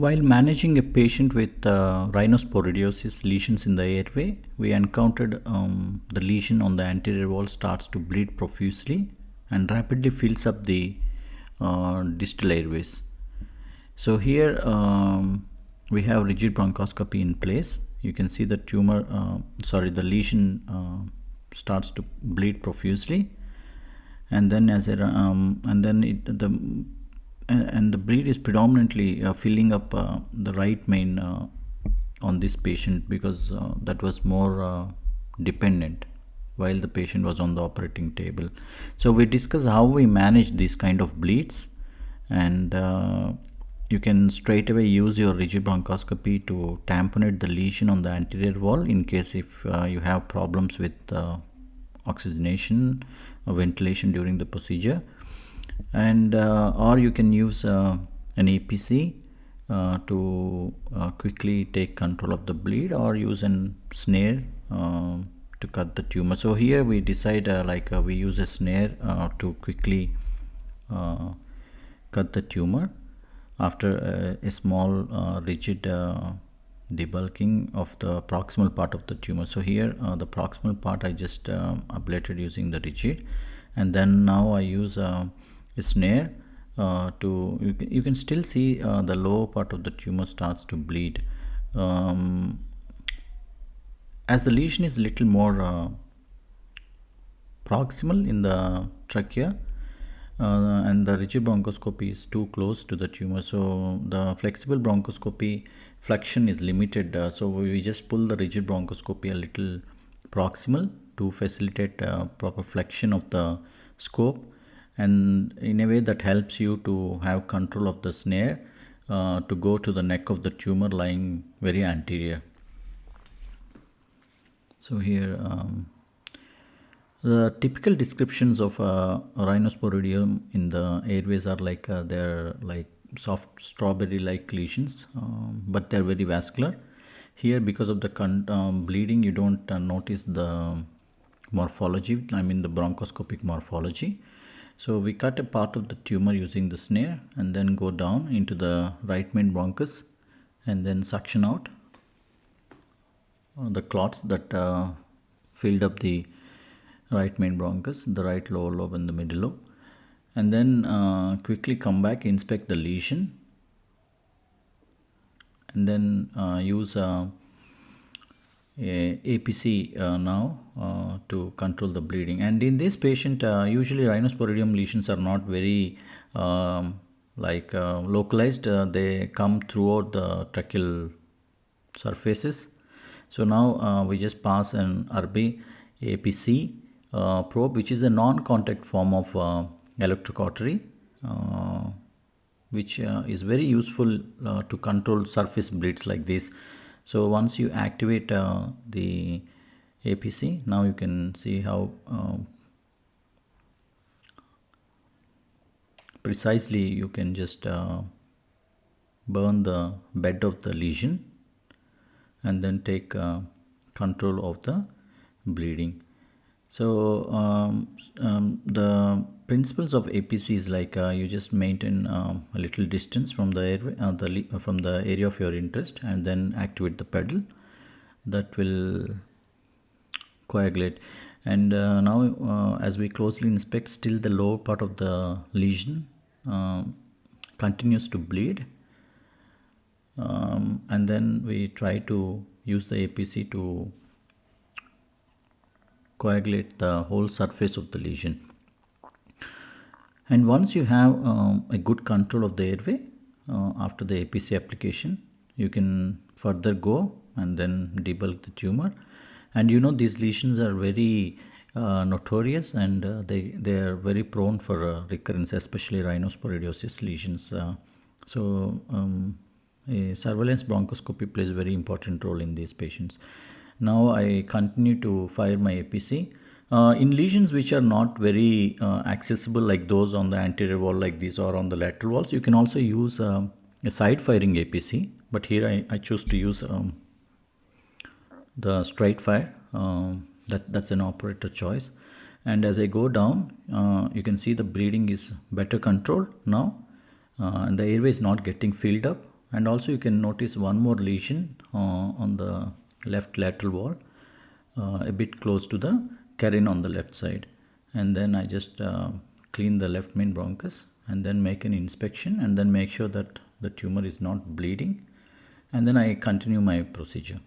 While managing a patient with rhinosporidiosis lesions in the airway, we encountered the lesion on the anterior wall starts to bleed profusely and rapidly fills up the distal airways. So here we have rigid bronchoscopy in place. You can see the the lesion starts to bleed profusely, and then the bleed is predominantly filling up the right main on this patient, because that was more dependent while the patient was on the operating table. So we discuss how we manage these kind of bleeds, and you can straight away use your rigid bronchoscopy to tamponade the lesion on the anterior wall in case if you have problems with oxygenation or ventilation during the procedure. And or you can use an APC to quickly take control of the bleed, or use a snare to cut the tumor. So here we decide we use a snare to quickly cut the tumor after a small rigid debulking of the proximal part of the tumor. So here the proximal part I just ablated using the rigid, and then now I use a snare you can still see the lower part of the tumor starts to bleed. As the lesion is little more proximal in the trachea, and the rigid bronchoscopy is too close to the tumor, so the flexible bronchoscopy flexion is limited, so we just pull the rigid bronchoscopy a little proximal to facilitate proper flexion of the scope, and in a way that helps you to have control of the snare to go to the neck of the tumor lying very anterior. So here the typical descriptions of rhinosporidium in the airways are they're like soft strawberry like lesions, but they're very vascular. Here, because of the bleeding, you don't notice the morphology, I mean the bronchoscopic morphology. So we cut a part of the tumor using the snare and then go down into the right main bronchus and then suction out the clots that filled up the right main bronchus, the right lower lobe and the middle lobe, and then quickly come back, inspect the lesion, and then use APC now to control the bleeding. And in this patient, usually rhinosporidium lesions are not very localized. They come throughout the tracheal surfaces. So now we just pass an RB APC probe, which is a non-contact form of electrocautery, which is very useful to control surface bleeds like this. So once you activate the APC, now you can see how precisely you can just burn the bed of the lesion and then take control of the bleeding. So the principles of APC is you just maintain a little distance from the airway, from the area of your interest, and then activate the pedal that will coagulate. And now as we closely inspect, still the lower part of the lesion continues to bleed, and then we try to use the APC to coagulate the whole surface of the lesion. And once you have a good control of the airway after the APC application, you can further go and then debulk the tumor. And these lesions are very notorious, and they are very prone for recurrence, especially rhinosporidiosis lesions. So a surveillance bronchoscopy plays a very important role in these patients. Now I continue to fire my APC. In lesions which are not very accessible, like those on the anterior wall like this or on the lateral walls, you can also use a side firing APC, but here I choose to use the straight fire. That's an operator choice. And as I go down, you can see the bleeding is better controlled now, and the airway is not getting filled up And also you can notice one more lesion on the left lateral wall, a bit close to the carine on the left side. And then I just clean the left main bronchus and then make an inspection and then make sure that the tumor is not bleeding, and then I continue my procedure.